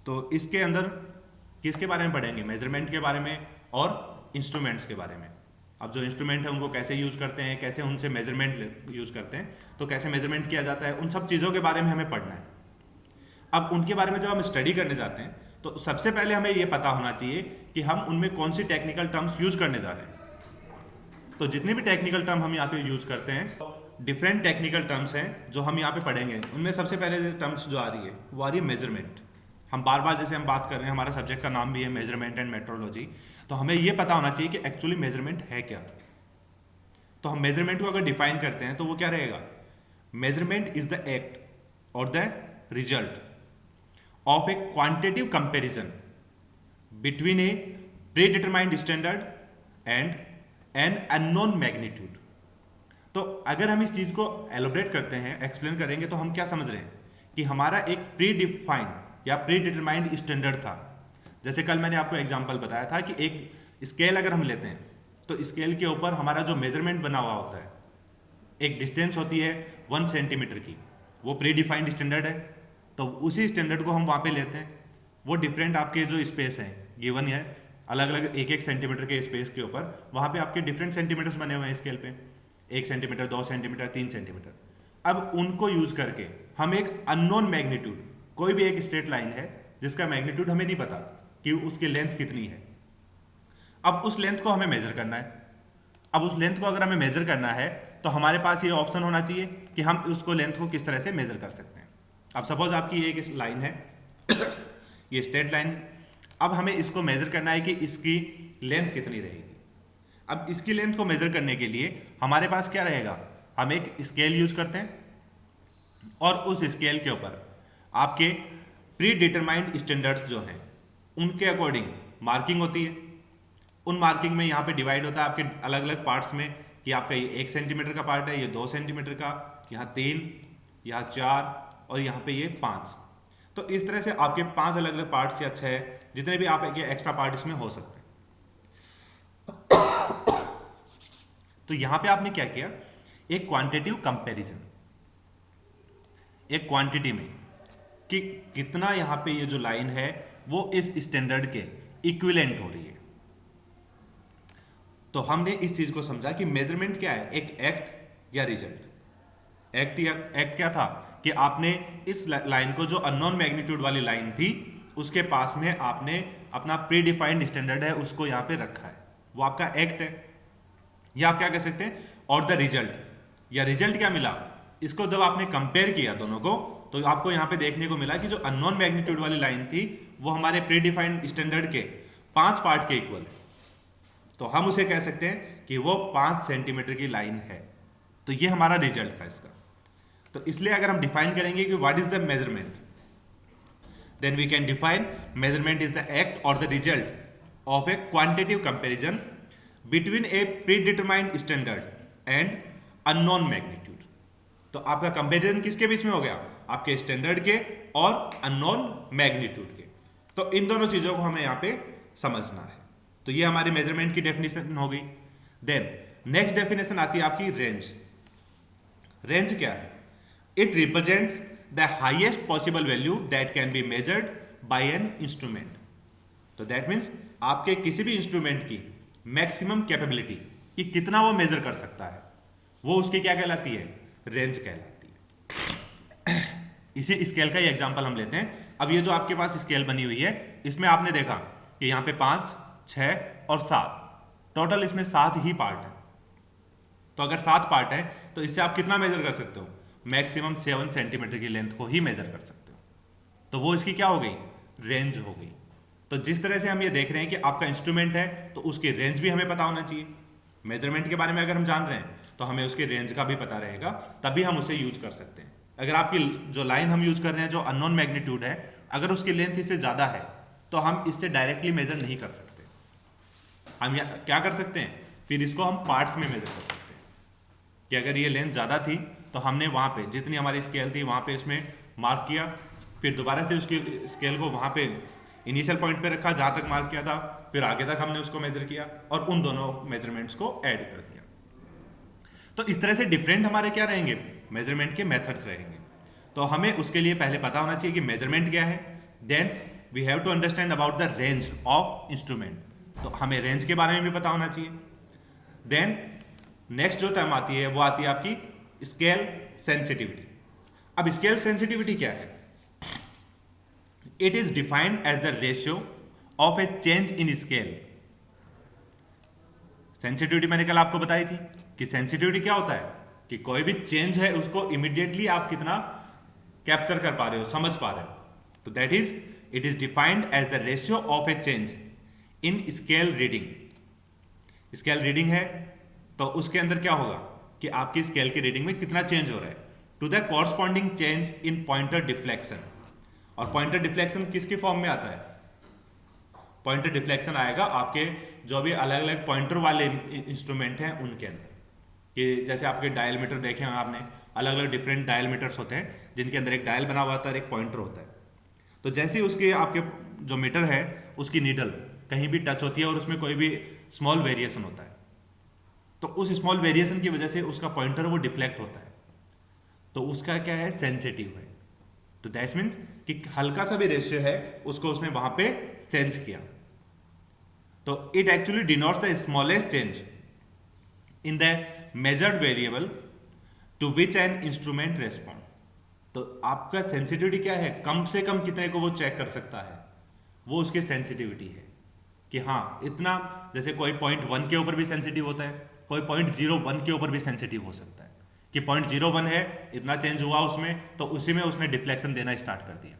तो इसके अंदर किसके बारे में पढ़ेंगे? मेजरमेंट के बारे में और इंस्ट्रूमेंट्स के बारे में। अब जो इंस्ट्रूमेंट है उनको कैसे यूज़ करते हैं, कैसे उनसे मेजरमेंट यूज़ करते हैं, तो कैसे मेजरमेंट किया जाता है, उन सब चीज़ों के बारे में हमें पढ़ना है। अब उनके बारे में जब हम स्टडी करने जाते हैं तो सबसे पहले हमें ये पता होना चाहिए कि हम उनमें कौन सी टेक्निकल टर्म्स यूज़ करने जा रहे हैं। तो जितने भी टेक्निकल टर्म हम यहाँ पे यूज़ करते हैं, डिफरेंट टेक्निकल टर्म्स हैं जो हम यहाँ पे पढ़ेंगे। उनमें सबसे पहले टर्म्स जो आ रही है वो आ रही है मेजरमेंट। हम बार बार जैसे हम बात कर रहे हैं, हमारा सब्जेक्ट का नाम भी है मेजरमेंट एंड मेट्रोलॉजी, तो हमें ये पता होना चाहिए कि एक्चुअली मेजरमेंट है क्या। तो हम मेजरमेंट को अगर डिफाइन करते हैं तो वो क्या रहेगा? मेजरमेंट इज द एक्ट और the result of a quantitative comparison between a predetermined standard and an unknown magnitude। तो अगर हम इस चीज को एलोबरेट करते हैं, एक्सप्लेन करेंगे, तो हम क्या समझ रहे हैं कि हमारा एक प्री डिफाइंड या प्री डिटरमाइंड स्टैंडर्ड था। जैसे कल मैंने आपको एग्जांपल बताया था कि एक स्केल अगर हम लेते हैं तो स्केल के ऊपर हमारा जो मेजरमेंट बना हुआ होता है, एक डिस्टेंस होती है 1 सेंटीमीटर की, वो प्री डिफाइंड स्टैंडर्ड है। तो उसी स्टैंडर्ड को हम वहाँ पे लेते हैं। वो डिफरेंट आपके जो स्पेस हैं गिवन है, अलग अलग 1-1 सेंटीमीटर के स्पेस के ऊपर, वहाँ पे आपके डिफरेंट सेंटीमीटर्स बने हुए हैं स्केल पे, 1 सेंटीमीटर, 2 सेंटीमीटर, 3 सेंटीमीटर। अब उनको यूज करके हम एक अननोन मैग्नीट्यूड, कोई भी एक स्ट्रेट लाइन है जिसका मैग्नीट्यूड हमें नहीं पता कि उसकी लेंथ कितनी है, अब उस लेंथ को हमें मेजर करना है। अब उस लेंथ को अगर हमें मेजर करना है तो हमारे पास ये ऑप्शन होना चाहिए कि हम उसको लेंथ को किस तरह से मेजर कर सकते हैं। अब सपोज आपकी ये एक लाइन है ये स्ट्रेट लाइन। अब हमें इसको मेजर करना है कि इसकी लेंथ कितनी रहेगी। अब इसकी लेंथ को मेजर करने के लिए हमारे पास क्या रहेगा? हम एक स्केल यूज करते हैं और उस स्केल के ऊपर आपके प्री डिटरमाइंड स्टैंडर्ड्स जो हैं उनके अकॉर्डिंग मार्किंग होती है। उन मार्किंग में यहाँ पे डिवाइड होता है आपके अलग अलग पार्ट्स में कि आपका ये 1 सेंटीमीटर का पार्ट है, ये 2 सेंटीमीटर का, यहाँ 3, यहाँ 4 और यहाँ पे ये 5। तो इस तरह से आपके 5 अलग अलग पार्ट्स या 6 जितने भी आप एक एक्स्ट्रा पार्ट इसमें हो सकते हैं। तो यहाँ पे आपने क्या किया? एक क्वांटिटिव कंपैरिजन, एक क्वांटिटी में कि कितना यहाँ पे ये जो लाइन है वो इस स्टैंडर्ड के इक्विवेलेंट हो रही है। तो हमने इस चीज को समझा कि मेजरमेंट क्या है? एक एक्ट या रिजल्ट। एक्ट क्या था कि आपने इस लाइन को, जो अननोन मैग्नीट्यूड वाली लाइन थी, उसके पास में आपने अपना प्री डिफाइंड स्टैंडर्ड है उसको यहाँ पे रखा है, वो आपका एक्ट है। या आप क्या कह सकते हैं? और द रिजल्ट, या रिजल्ट क्या मिला? इसको जब आपने कंपेयर किया दोनों को तो आपको यहाँ पे देखने को मिला कि जो अननोन मैग्नीट्यूड वाली लाइन थी वो हमारे प्री डिफाइंड स्टैंडर्ड के 5 पार्ट के इक्वल है। तो हम उसे कह सकते हैं कि वो 5 सेंटीमीटर की लाइन है। तो ये हमारा रिजल्ट था इसका। तो इसलिए अगर हम डिफाइन करेंगे कि what is the measurement, then we can define measurement is the act और the result of a quantitative comparison between a predetermined standard and unknown magnitude. तो आपका कंपैरिजन किसके बीच में हो गया? आपके स्टैंडर्ड के और अननोन मैग्नीट्यूड के। तो इन दोनों चीजों को हमें यहाँ पे समझना है। तो ये हमारी मेजरमेंट की डेफिनेशन हो गई। देन नेक्स्ट डेफिनेशन आती है आपकी रेंज। रेंज क्या है? It represents the highest possible value that can be measured by an instrument. तो दैट मीन्स आपके किसी भी इंस्ट्रूमेंट की मैक्सिमम कैपेबिलिटी कि कितना वो मेजर कर सकता है, वो उसकी क्या कहलाती है? रेंज कहलाती है। इसी स्केल का ही एग्जांपल हम लेते हैं। अब ये जो आपके पास स्केल बनी हुई है, इसमें आपने देखा कि यहाँ पे 5, 6 और 7, टोटल इसमें 7 ही पार्ट है। तो अगर 7 पार्ट है तो इससे आप कितना मेजर कर सकते हो? मैक्सिमम 7 सेंटीमीटर की लेंथ को ही मेजर कर सकते हो। तो वो इसकी क्या हो गई? रेंज हो गई। तो जिस तरह से हम ये देख रहे हैं कि आपका इंस्ट्रूमेंट है तो उसकी रेंज भी हमें पता होना चाहिए। मेजरमेंट के बारे में अगर हम जान रहे हैं तो हमें उसकी रेंज का भी पता रहेगा, तभी हम उसे यूज कर सकते हैं। अगर आपकी जो लाइन हम यूज कर रहे हैं जो अननोन मैग्नीट्यूड है, अगर उसकी लेंथ इससे ज्यादा है तो हम इससे डायरेक्टली मेजर नहीं कर सकते। हम क्या कर सकते हैं? फिर इसको हम पार्ट्स में मेजर कर सकते हैं कि अगर ये लेंथ ज़्यादा थी तो हमने वहाँ पे जितनी हमारी स्केल थी वहाँ पे इसमें मार्क किया, फिर दोबारा से उसकी स्केल को वहाँ पे इनिशियल पॉइंट पे रखा जहाँ तक मार्क किया था, फिर आगे तक हमने उसको मेजर किया और उन दोनों मेजरमेंट्स को ऐड कर दिया। तो इस तरह से डिफरेंट हमारे क्या रहेंगे? मेजरमेंट के मेथड्स रहेंगे। तो हमें उसके लिए पहले पता होना चाहिए कि मेजरमेंट क्या है, then we have to understand about the range of instrument, तो हमें रेंज के बारे में भी पता होना चाहिए। देन नेक्स्ट जो टर्म आती है वो आती है आपकी स्केल सेंसिटिविटी। अब स्केल सेंसिटिविटी क्या है? It is defined as the ratio of a change in scale. Sensitivity मैंने कल आपको बताई थी कि सेंसिटिविटी क्या होता है कि कोई भी चेंज है उसको इमीडिएटली आप कितना कैप्चर कर पा रहे हो, समझ पा रहे हो। तो that is it is defined as the ratio of a change in scale reading. Scale reading है तो उसके अंदर क्या होगा कि आपकी स्केल की रीडिंग में कितना चेंज हो रहा है to the corresponding change in pointer deflection. और पॉइंटर डिफ्लेक्शन किसके फॉर्म में आता है? पॉइंटर डिफ्लेक्शन आएगा आपके जो भी अलग अलग पॉइंटर वाले इंस्ट्रूमेंट हैं उनके अंदर, कि जैसे आपके डायल मीटर देखे हैं आपने, अलग अलग डिफरेंट डायल मीटर्स होते हैं जिनके अंदर एक डायल बना हुआ होता है और एक पॉइंटर होता है। तो जैसे उसके आपके जो मीटर है उसकी नीडल कहीं भी टच होती है और उसमें कोई भी स्मॉल वेरिएशन होता है, तो उस स्मॉल वेरिएशन की वजह से उसका पॉइंटर वो डिफ्लेक्ट होता है, तो उसका क्या है? सेंसिटिव है। तो दैट मीन्स कि हल्का सा भी रेशियो है उसको उसने वहां पे सेंस किया। तो it actually denotes the smallest change in the measured variable to which an instrument respond. तो आपका सेंसिटिविटी क्या है? कम से कम कितने को वो चेक कर सकता है, वो उसकी सेंसिटिविटी है कि हाँ इतना। जैसे कोई 0.1 के ऊपर भी सेंसिटिव होता है, कोई 0.01 के ऊपर भी सेंसिटिव हो सकता है कि 0.01 है, इतना चेंज हुआ उसमें, तो उसी में उसने डिफ्लेक्शन देना स्टार्ट कर दिया।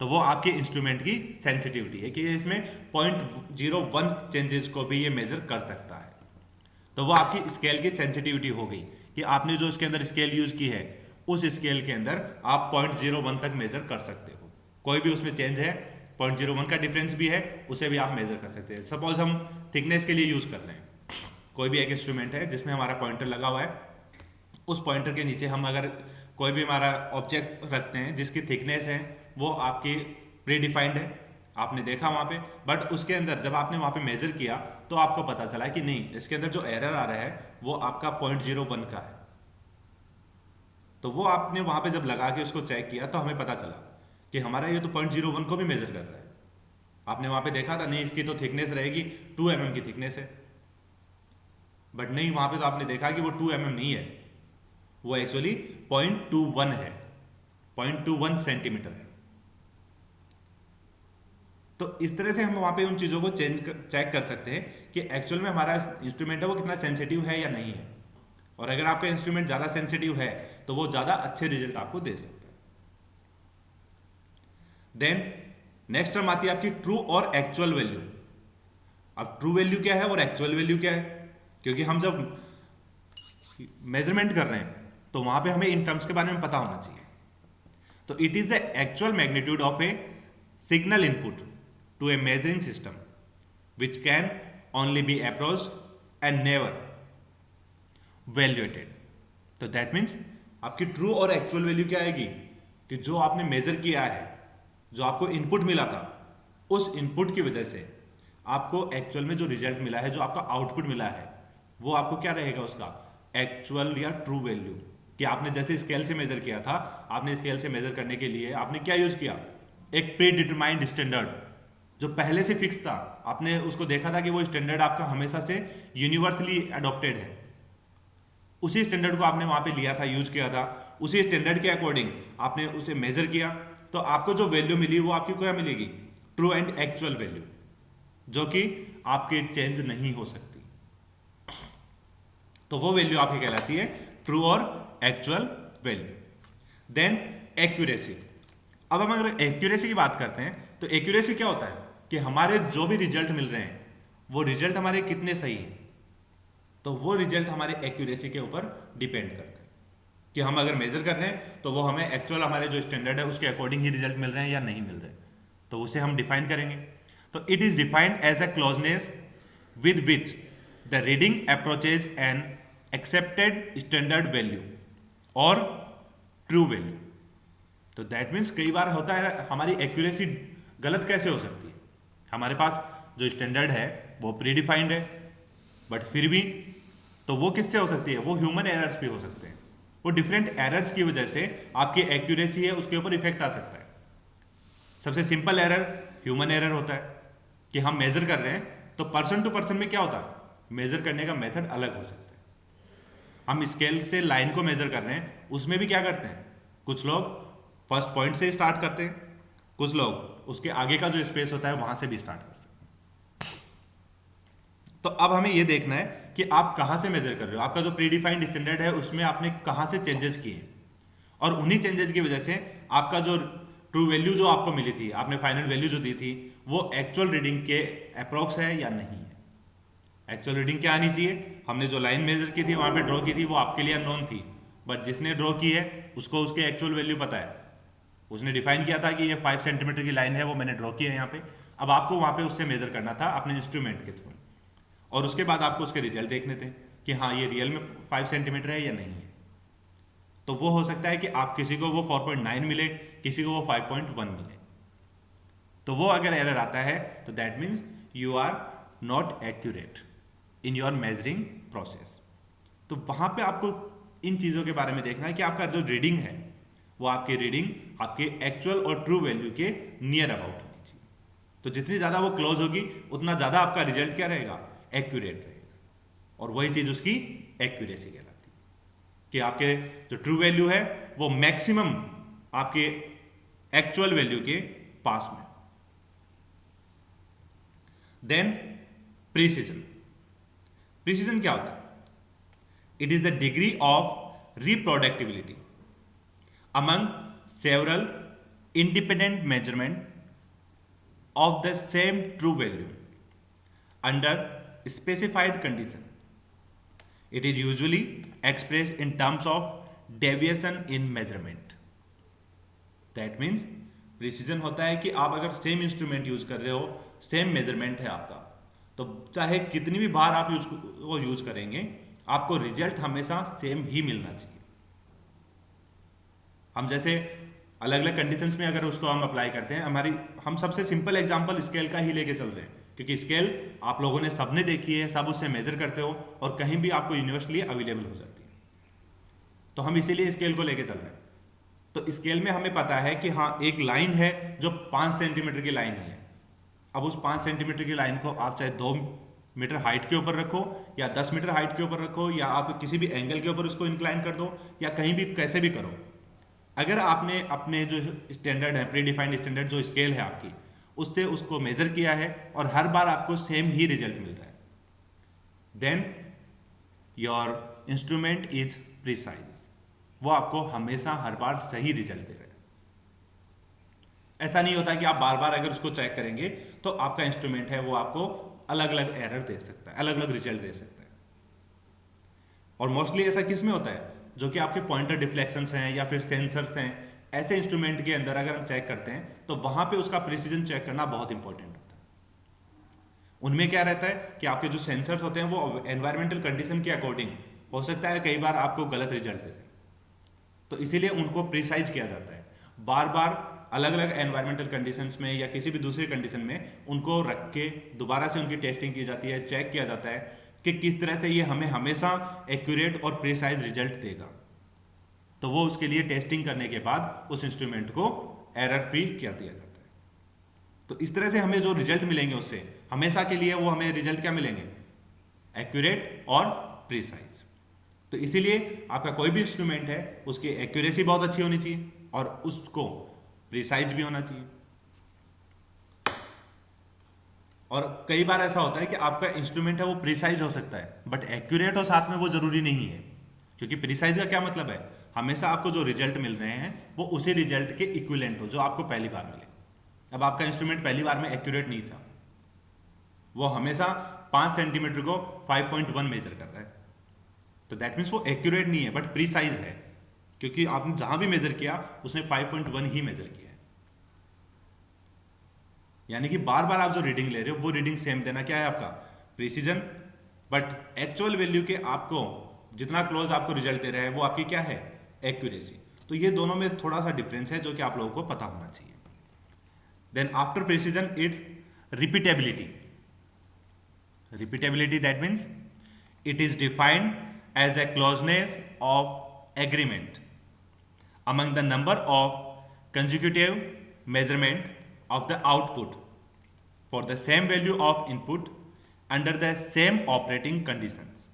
तो वो आपके इंस्ट्रूमेंट की सेंसिटिविटी है कि इसमें 0.01 चेंजेस को भी ये मेजर कर सकता है। तो वो आपकी स्केल की सेंसिटिविटी हो गई कि आपने जो इसके अंदर स्केल यूज की है उस स्केल के अंदर आप 0.01 तक मेजर कर सकते हो। कोई भी उसमें चेंज है, 0.01 का डिफरेंस भी है, उसे भी आप मेजर कर सकते हैं। सपोज हम थिकनेस के लिए यूज कर रहे हैं, कोई भी एक इंस्ट्रूमेंट है जिसमें हमारा पॉइंटर लगा हुआ है, उस पॉइंटर के नीचे हम अगर कोई भी हमारा ऑब्जेक्ट रखते हैं जिसकी थिकनेस है वो आपकी प्री डिफाइंड है, आपने देखा वहां पे, बट उसके अंदर जब आपने वहां पे मेजर किया तो आपको पता चला कि नहीं, इसके अंदर जो एरर आ रहा है वो आपका 0.01 का है। तो वो आपने वहां पे जब लगा के उसको चेक किया तो हमें पता चला कि हमारा ये तो 0.01 को भी मेजर कर रहा है। आपने वहां पे देखा था नहीं इसकी तो थिकनेस रहेगी 2 mm की थिकनेस है, बट नहीं, वहां पे तो आपने देखा कि वो 2 mm नहीं है, वो एक्चुअली 0.21 है, 0.21 सेंटीमीटर है। तो इस तरह से हम वहां पे उन चीजों को चेक कर सकते हैं कि एक्चुअल में हमारा इंस्ट्रूमेंट है वो कितना सेंसिटिव है या नहीं है। और अगर आपका इंस्ट्रूमेंट ज्यादा सेंसिटिव है तो वो ज्यादा अच्छे रिजल्ट आपको दे सकता है। देन नेक्स्ट टर्म आती है आपकी ट्रू और एक्चुअल वैल्यू। अब ट्रू वैल्यू क्या है और एक्चुअल वैल्यू क्या है? क्योंकि हम जब मेजरमेंट कर रहे हैं तो वहां पे हमें इन टर्म्स के बारे में पता होना चाहिए। तो it is the actual magnitude of a signal input to a measuring system which can only be approached and never valuated. तो दैट मीन्स आपकी ट्रू और एक्चुअल वैल्यू क्या आएगी कि जो आपने मेजर किया है, जो आपको इनपुट मिला था, उस इनपुट की वजह से आपको एक्चुअल में जो रिजल्ट मिला है, जो आपका आउटपुट मिला है, वो आपको क्या रहेगा उसका एक्चुअल या ट्रू वैल्यू। कि आपने जैसे स्केल से मेजर किया था, आपने स्केल से मेजर करने के लिए आपने क्या यूज किया? एक प्री डिटरमाइंड स्टैंडर्ड जो पहले से फिक्स था, आपने उसको देखा था कि वो स्टैंडर्ड आपका हमेशा से यूनिवर्सली अडॉप्टेड है, उसी स्टैंडर्ड को आपने वहां पे लिया था, यूज किया था, उसी स्टैंडर्ड के अकॉर्डिंग आपने उसे मेजर किया, तो आपको जो वैल्यू मिली वो आपकी क्या मिलेगी? ट्रू एंड एक्चुअल वैल्यू, जो कि आपकी चेंज नहीं हो सकती। तो वो वैल्यू आपकी कहलाती है ट्रू और एक्चुअल वैल्यू। Then accuracy. अब हम अगर एक्यूरेसी की बात करते हैं तो एक्यूरेसी क्या होता है कि हमारे जो भी रिजल्ट मिल रहे हैं वो रिजल्ट हमारे कितने सही हैं, तो वो रिजल्ट हमारे एक्यूरेसी के ऊपर डिपेंड करता है कि हम अगर मेजर कर रहे हैं तो वो हमें एक्चुअल हमारे जो स्टैंडर्ड है उसके अकॉर्डिंग ही रिजल्ट मिल रहे हैं या नहीं मिल रहे, तो उसे हम डिफाइन करेंगे। तो it is defined as the closeness with which the reading approaches an accepted standard value और ट्रू वैल्यू। तो दैट मीन्स कई बार होता है हमारी एक्यूरेसी गलत कैसे हो सकती है? हमारे पास जो स्टैंडर्ड है वो प्री डिफाइंड है, बट फिर भी तो वो किससे हो सकती है? वो ह्यूमन एरर्स भी हो सकते हैं, वो डिफरेंट एरर्स की वजह से आपकी एक्यूरेसी है उसके ऊपर इफेक्ट आ सकता है। सबसे सिंपल एरर ह्यूमन एरर होता है कि हम मेजर कर रहे हैं तो पर्सन टू पर्सन में क्या होता है, मेजर करने का मेथड अलग हो सकता है। हम स्केल से लाइन को मेजर कर रहे हैं, उसमें भी क्या करते हैं, कुछ लोग फर्स्ट पॉइंट से स्टार्ट करते हैं, कुछ लोग उसके आगे का जो स्पेस होता है वहां से भी स्टार्ट कर सकते हैं। तो अब हमें यह देखना है कि आप कहां से मेजर कर रहे हो, आपका जो प्रीडिफाइंड स्टैंडर्ड है उसमें आपने कहां से चेंजेस किए, और उन्हीं चेंजेस की वजह से आपका जो ट्रू वैल्यू जो आपको मिली थी, आपने फाइनल वैल्यू जो दी थी, वो एक्चुअल रीडिंग के अप्रोक्स है या नहीं है। एक्चुअल रीडिंग क्या आनी चाहिए, हमने जो लाइन मेजर की थी वहां पे ड्रॉ की थी वो आपके लिए अननोन थी, बट जिसने ड्रॉ की है उसको उसके एक्चुअल वैल्यू पता है, उसने डिफाइन किया था कि ये 5 सेंटीमीटर की लाइन है, वो मैंने ड्रॉ की है यहाँ पे। अब आपको वहां पे उससे मेजर करना था अपने इंस्ट्रूमेंट के थ्रू, और उसके बाद आपको उसके रिजल्ट देखने थे कि हाँ ये रियल में 5 सेंटीमीटर है या नहीं है। तो वो हो सकता है कि आप किसी को वो 4.9 मिले, किसी को वो 5.1 मिले। तो वो अगर एरर आता है तो that means you are not accurate in your measuring process. तो वहां पे आपको इन चीजों के बारे में देखना है कि आपका जो रीडिंग है वो आपकी रीडिंग आपके एक्चुअल और ट्रू वैल्यू के नियर अबाउट होनी चाहिए। तो जितनी ज्यादा वो क्लोज होगी उतना ज्यादा आपका रिजल्ट क्या रहेगा, एक्यूरेट रहेगा, और वही चीज उसकी एक्यूरेसी कहलाती है कि आपके जो ट्रू वैल्यू है वो मैक्सिमम आपके एक्चुअल वैल्यू के पास में। Then precision. प्रिसीजन क्या होता है, it is the degree of reproducibility among several independent measurement of the same true value under specified condition. It is usually expressed in terms of deviation in measurement. That means precision होता है कि आप अगर same instrument use कर रहे हो, same measurement है आपका, तो चाहे कितनी भी बार आप यूज करेंगे आपको रिजल्ट हमेशा सेम ही मिलना चाहिए। हम जैसे अलग अलग कंडीशंस में अगर उसको हम अप्लाई करते हैं, हम सबसे सिंपल एग्जांपल स्केल का ही लेके चल रहे हैं, क्योंकि स्केल आप लोगों ने सबने देखी है, सब उससे मेजर करते हो और कहीं भी आपको यूनिवर्सली अवेलेबल हो जाती है, तो हम इसीलिए स्केल को लेके चल रहे हैं। तो स्केल में हमें पता है कि हाँ एक लाइन है जो 5 सेंटीमीटर की लाइन है। अब उस 5 सेंटीमीटर की लाइन को आप चाहे 2 मीटर हाइट के ऊपर रखो या 10 मीटर हाइट के ऊपर रखो, या आप किसी भी एंगल के ऊपर उसको इंक्लाइन कर दो, या कहीं भी कैसे भी करो, अगर आपने अपने जो स्टैंडर्ड है, प्री डिफाइंड स्टैंडर्ड जो स्केल है आपकी, उससे उसको मेजर किया है और हर बार आपको सेम ही रिजल्ट मिल रहा है, then your instrument is precise. वो आपको हमेशा हर बार सही रिजल्ट दे रहा है। ऐसा नहीं होता कि आप बार बार अगर उसको चेक करेंगे तो आपका इंस्ट्रूमेंट है वो आपको अलग अलग एरर दे सकता है, अलग अलग रिजल्ट दे सकता है। और मोस्टली ऐसा किस में होता है, जो कि आपके पॉइंटर डिफ्लेक्शंस हैं या फिर सेंसर्स हैं, ऐसे इंस्ट्रूमेंट के अंदर अगर हम चेक करते हैं तो वहां पे उसका प्रिसीजन चेक करना बहुत इंपॉर्टेंट होता है। उनमें क्या रहता है कि आपके जो सेंसर्स होते हैं वो एनवायरमेंटल कंडीशन के अकॉर्डिंग हो सकता है कई बार आपको गलत रिजल्ट दे दें, तो इसीलिए उनको प्रिसाइज किया जाता है। बार बार अलग अलग एनवायरमेंटल कंडीशंस में या किसी भी दूसरी कंडीशन में उनको रख के दोबारा से उनकी टेस्टिंग की जाती है, चेक किया जाता है कि किस तरह से ये हमें हमेशा एक्यूरेट और प्रिसाइज रिजल्ट देगा। तो वो उसके लिए टेस्टिंग करने के बाद उस इंस्ट्रूमेंट को एरर फ्री कर दिया जाता है। तो इस तरह से हमें जो रिजल्ट मिलेंगे उससे हमेशा के लिए वो हमें रिजल्ट क्या मिलेंगे, एक्यूरेट और प्रिसाइज। तो इसीलिए आपका कोई भी इंस्ट्रूमेंट है उसकी एक्यूरेसी बहुत अच्छी होनी चाहिए और उसको प्रिसाइज भी होना चाहिए। और कई बार ऐसा होता है कि आपका इंस्ट्रूमेंट है वो प्रिसाइज हो सकता है बट एक्यूरेट हो साथ में, वो जरूरी नहीं है। क्योंकि प्रिसाइज का क्या मतलब है, हमेशा आपको जो रिजल्ट मिल रहे हैं वो उसी रिजल्ट के इक्विवेलेंट हो जो आपको पहली बार मिले। अब आपका इंस्ट्रूमेंट पहली बार में एक्यूरेट नहीं था, वो हमेशा 5 सेंटीमीटर को 5.1 मेजर कर रहा है, तो दैट मीन्स वो एक्यूरेट नहीं है बट प्रिसाइज है, क्योंकि आपने जहां भी मेजर किया उसने 5.1 ही मेजर किया है। यानी कि बार बार आप जो रीडिंग ले रहे हो वो रीडिंग सेम देना क्या है आपका प्रिसीजन, बट एक्चुअल वैल्यू के आपको जितना क्लोज आपको रिजल्ट दे रहा है वो आपकी क्या है, एक्यूरेसी। तो ये दोनों में थोड़ा सा डिफरेंस है जो कि आप लोगों को पता होना चाहिए। Then after precision it's repeatability. Repeatability that means it is defined as the closeness of agreement among the number of consecutive measurement of the output for the same value of input under the same operating conditions.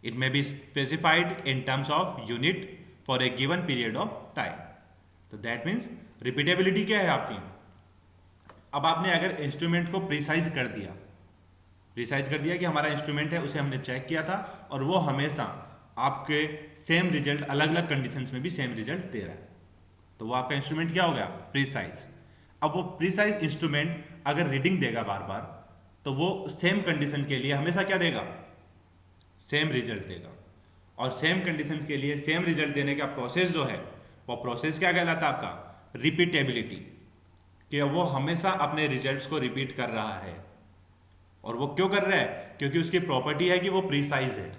It may be specified in terms of unit for a given period of time. तो that means repeatability क्या है आपकी? अब आपने अगर instrument को precise कर दिया कि हमारा इंस्ट्रूमेंट है, उसे हमने चेक किया था और वो हमेशा आपके सेम रिजल्ट अलग अलग कंडीशंस में भी सेम रिजल्ट दे रहा है, तो वो आपका इंस्ट्रूमेंट क्या हो गया? प्रिसाइज। अब वो प्रिसाइज इंस्ट्रूमेंट अगर रीडिंग देगा बार बार, तो वो सेम कंडीशन के लिए हमेशा क्या देगा? सेम रिजल्ट देगा। और सेम कंडीशन के लिए सेम रिजल्ट देने का प्रोसेस जो है, वो प्रोसेस क्या कहलाता है आपका? रिपीटेबिलिटी। कि वो हमेशा अपने रिजल्ट्स को रिपीट कर रहा है। और वो क्यों कर रहा है? क्योंकि उसकी प्रॉपर्टी है कि वो प्रिसाइज है।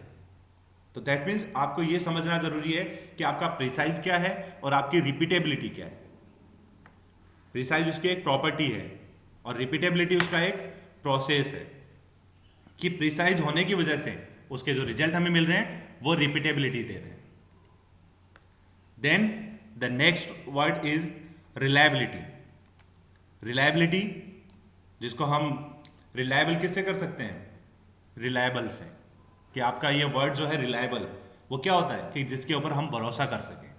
तो दैट मीन्स आपको ये समझना जरूरी है कि आपका प्रिसाइज क्या है और आपकी रिपीटेबिलिटी क्या है। प्रिसाइज उसकी एक प्रॉपर्टी है और रिपीटेबिलिटी उसका एक प्रोसेस है, कि प्रिसाइज होने की वजह से उसके जो रिजल्ट हमें मिल रहे हैं वो रिपीटेबिलिटी दे रहे हैं। Then the next word is reliability. Reliability, जिसको हम रिलायबल किससे कर सकते हैं? रिलायबल से। कि आपका ये वर्ड जो है रिलायबल, वो क्या होता है? कि जिसके ऊपर हम भरोसा कर सकें।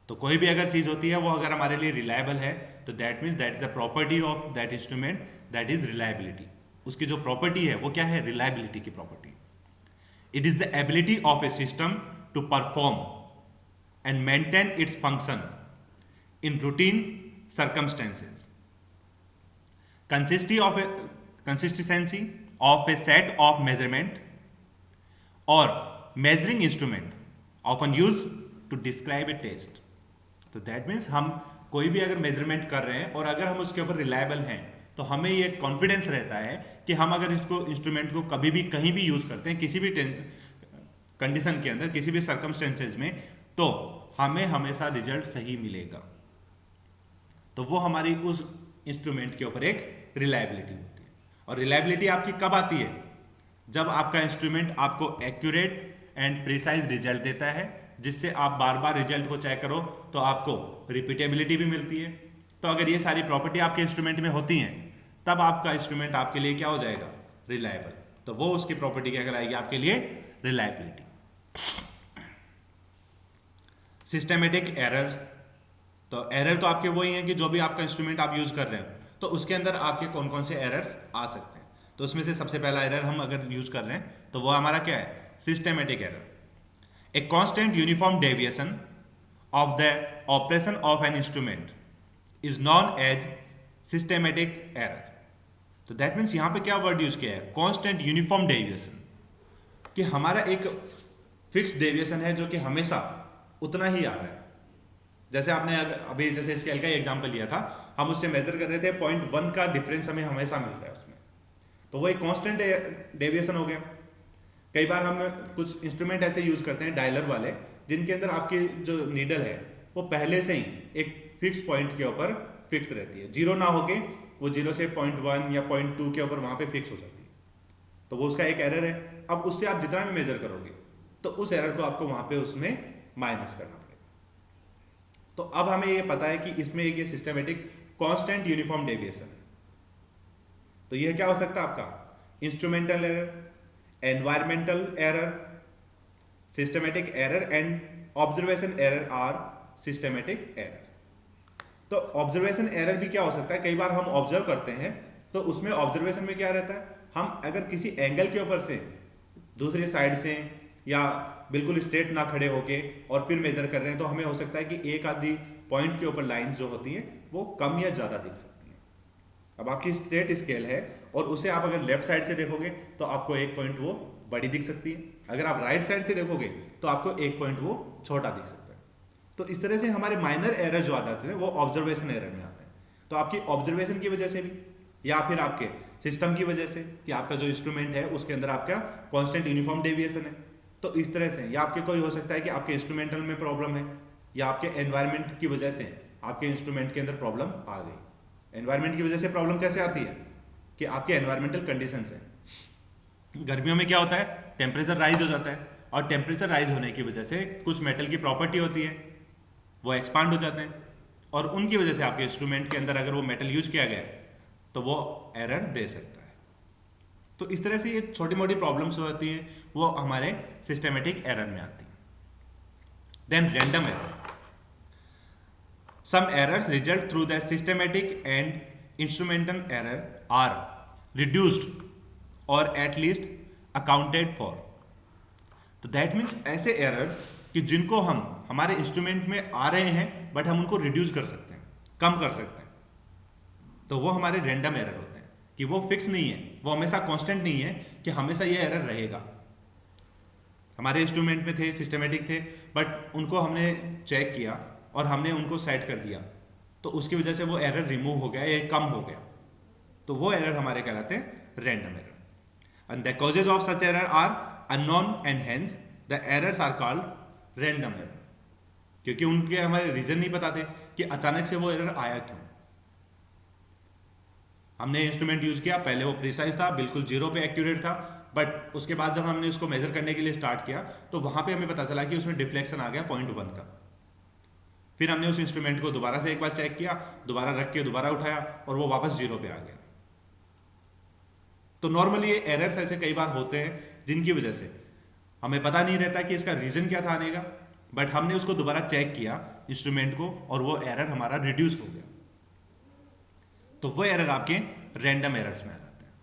तो कोई भी अगर चीज होती है वो अगर हमारे लिए रिलायबल है, तो that means that is the property of that instrument, that is reliability. उसकी जो प्रॉपर्टी है वो क्या है? रिलायबिलिटी की प्रॉपर्टी। It is the ability of a system to perform and maintain its function in routine circumstances. Consistency of a set of measurement or measuring instrument often used to describe a test. तो that means हम कोई भी अगर measurement कर रहे हैं और अगर हम उसके ऊपर रिलायबल हैं, तो हमें ये कॉन्फिडेंस रहता है कि हम अगर इसको इंस्ट्रूमेंट को कभी भी कहीं भी यूज करते हैं, किसी भी कंडीशन के अंदर, किसी भी सर्कमस्टेंसेज में, तो हमें हमेशा रिजल्ट सही मिलेगा। तो वो हमारी उस इंस्ट्रूमेंट के ऊपर एक रिलायबिलिटी होती है। और रिलायबिलिटी आपकी कब आती है? जब आपका इंस्ट्रूमेंट आपको एक्यूरेट एंड प्रिसाइज रिजल्ट देता है, जिससे आप बार बार रिजल्ट को चेक करो तो आपको रिपीटेबिलिटी भी मिलती है। तो अगर ये सारी प्रॉपर्टी आपके इंस्ट्रूमेंट में होती हैं, तब आपका इंस्ट्रूमेंट आपके लिए क्या हो जाएगा? रिलायबल। तो वो उसकी प्रॉपर्टी क्या कहलाएगी आपके लिए? रिलायबिलिटी। Systematic errors. तो एरर तो आपके वही हैं कि जो भी आपका इंस्ट्रूमेंट आप यूज कर रहे हो, तो उसके अंदर आपके कौन कौन से एरर्स आ सकते हैं। तो उसमें से सबसे पहला एरर हम अगर यूज कर रहे हैं तो वो हमारा क्या है? Systematic error. A constant uniform deviation of the operation of an instrument is known as systematic error. तो दैट मीन्स यहां पे क्या वर्ड यूज किया है? Constant uniform deviation. कि हमारा एक फिक्स डेविएशन है जो कि हमेशा उतना ही आ रहा है। जैसे आपने अभी जैसे स्केल का एग्जांपल लिया था, हम उससे मेजर कर रहे थे 0.1 का डिफरेंस हमें हमेशा मिल रहा है उसमें, तो वो एक कांस्टेंट डेविएशन हो गया। कई बार हम कुछ इंस्ट्रूमेंट ऐसे यूज करते हैं डायलर वाले, जिनके अंदर आपकी जो नीडल है वो पहले से ही एक फिक्स पॉइंट के ऊपर फिक्स रहती है, जीरो ना होके वो जीरो से 0.1 या 0.2 के ऊपर वहां पे फिक्स हो जाती है। तो वो उसका एक एरर है। अब उससे आप जितना भी मेजर करोगे तो उस एरर को आपको वहां पे उसमें माइनस करना पड़ेगा। तो अब हमें ये पता है कि इसमें एक ये सिस्टमेटिक कांस्टेंट यूनिफॉर्म डेविएशन है। तो ये क्या हो सकता है आपका? Instrumental error, environmental error, systematic error and observation error are systematic error. तो ऑब्जर्वेशन एरर भी क्या हो सकता है? कई बार हम ऑब्जर्व करते हैं तो उसमें ऑब्जर्वेशन में क्या रहता है? हम अगर किसी एंगल के ऊपर से दूसरी साइड से या बिल्कुल स्ट्रेट ना खड़े होके और फिर मेजर कर रहे हैं, तो हमें हो सकता है कि एक आधी पॉइंट के ऊपर लाइन जो होती है वो कम या ज्यादा दिख सकती है। अब आपकी स्ट्रेट स्केल है और उसे आप अगर लेफ्ट साइड से देखोगे तो आपको एक पॉइंट वो बड़ी दिख सकती है, अगर आप राइट साइड से देखोगे तो आपको एक पॉइंट वो छोटा दिख सकता है। तो इस तरह से हमारे माइनर एरर जो आ जाते हैं वो ऑब्जर्वेशन एरर में आते हैं। तो आपकी ऑब्जर्वेशन की वजह से भी या फिर आपके सिस्टम की वजह से कि आपका जो इंस्ट्रूमेंट है उसके अंदर आपका कांस्टेंट यूनिफॉर्म डेविएशन है, तो इस तरह से या आपके कोई हो सकता है कि आपके इंस्ट्रूमेंटल में प्रॉब्लम है या आपके एनवायरनमेंट की वजह से आपके इंस्ट्रूमेंट के अंदर प्रॉब्लम आ गई। एनवायरनमेंट की वजह से प्रॉब्लम कैसे आती है? कि आपके एनवायरमेंटल कंडीशंस हैं। गर्मियों में क्या होता है? टेम्परेचर राइज हो जाता है, और टेम्परेचर राइज होने की वजह से कुछ मेटल की प्रॉपर्टी होती है वो एक्सपांड हो जाते हैं, और उनकी वजह से आपके इंस्ट्रूमेंट के अंदर अगर वो मेटल यूज किया गया है तो वो एरर दे सकता है। तो इस तरह से ये छोटी मोटी प्रॉब्लम्स होती हैं, वो हमारे सिस्टमेटिक एरर में आती हैं। Then random error, some errors result through the systematic and instrumental error are reduced or at least accounted for। तो that means ऐसे एरर कि जिनको हम हमारे इंस्ट्रूमेंट में आ रहे हैं बट हम उनको रिड्यूस कर सकते हैं, कम कर सकते हैं, तो वो हमारे रैंडम एरर होते हैं कि वो फिक्स नहीं है, वो हमेशा कांस्टेंट नहीं है कि हमेशा ये एरर रहेगा। हमारे इंस्ट्रूमेंट में थे, सिस्टमेटिक थे, बट उनको हमने चेक किया और हमने उनको सेट कर दिया, तो उसकी वजह से वो एरर रिमूव हो गया या कम हो गया, तो वो एरर हमारे कहलाते हैं random error. And the causes of such error are unknown and hence the errors are called random error, क्योंकि उनके हमारे रीजन नहीं पता थे कि अचानक से वो एरर आया क्यों। हमने इंस्ट्रूमेंट यूज किया, पहले वो प्रिसाइज था, बिल्कुल जीरो पे एक्यूरेट था, बट उसके बाद जब हमने उसको मेजर करने के लिए स्टार्ट किया तो वहां पे हमें पता चला कि उसमें डिफ्लेक्शन आ गया 0.1 का। फिर हमने उस इंस्ट्रूमेंट को दोबारा से एक बार चेक किया, दोबारा रख के दोबारा उठाया और वो वापस जीरो पे आ गया। तो नॉर्मली ये एरर्स ऐसे कई बार होते हैं जिनकी वजह से हमें पता नहीं रहता कि इसका रीजन क्या था आने का, बट हमने उसको दोबारा चेक किया इंस्ट्रूमेंट को और वो एरर हमारा रिड्यूस हो गया, तो वो एरर आपके रैंडम एरर्स में आ जाते हैं।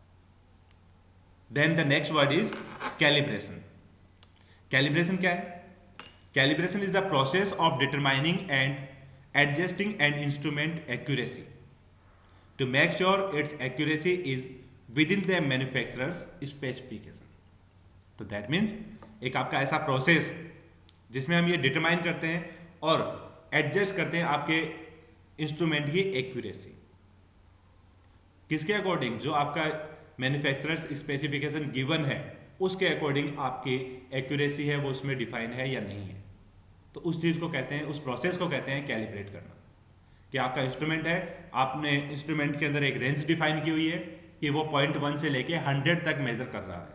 Then the next word is calibration. Calibration क्या है? Calibration is the process of determining and adjusting an instrument accuracy to make sure its accuracy is within the manufacturer's specification। तो that means एक आपका ऐसा प्रोसेस जिसमें हम ये determine करते हैं और एडजस्ट करते हैं आपके इंस्ट्रूमेंट की एक्यूरेसी, किसके अकॉर्डिंग? जो आपका मैन्युफैक्चरर्स स्पेसिफिकेशन गिवन है उसके अकॉर्डिंग आपकी एक्यूरेसी है वो उसमें डिफाइन है या नहीं है। तो उस चीज़ को कहते हैं, उस प्रोसेस को कहते हैं कैलिब्रेट करना। कि आपका इंस्ट्रूमेंट है, आपने इंस्ट्रूमेंट के अंदर एक रेंज डिफाइन की हुई है कि वो 0.1 से लेके 100 तक मेजर कर रहा है।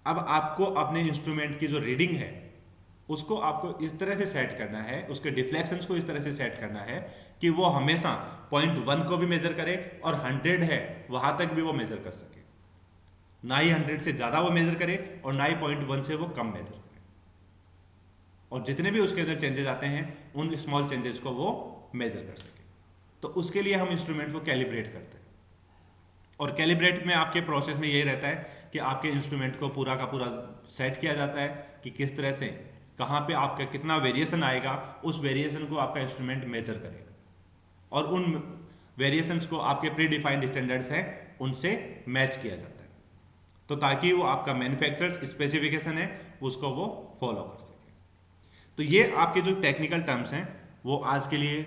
अब आपको अपने इंस्ट्रूमेंट की जो रीडिंग है उसको आपको इस तरह से सेट करना है, उसके डिफ्लेक्शंस को इस तरह से सेट करना है कि वो हमेशा 0.1 को भी मेजर करे और 100 है वहां तक भी वो मेजर कर सके, ना ही 100 से ज्यादा वो मेजर करे और ना ही 0.1 से वो कम मेजर करे। और जितने भी उसके अंदर चेंजेस आते हैं उन स्मॉल चेंजेस को वो मेजर कर सके। तो उसके लिए हम इंस्ट्रूमेंट को कैलिब्रेट करते हैं। और कैलिब्रेट में आपके प्रोसेस में यही रहता है कि आपके इंस्ट्रूमेंट को पूरा का पूरा सेट किया जाता है कि किस तरह से कहाँ पे आपका कितना वेरिएशन आएगा, उस वेरिएशन को आपका इंस्ट्रूमेंट मेजर करेगा और उन वेरिएशंस को आपके प्री डिफाइंड स्टैंडर्ड्स हैं उनसे मैच किया जाता है, तो ताकि वो आपका मैन्युफैक्चरर्स स्पेसिफिकेशन है उसको वो फॉलो कर सके। तो ये आपके जो टेक्निकल टर्म्स हैं वो आज के लिए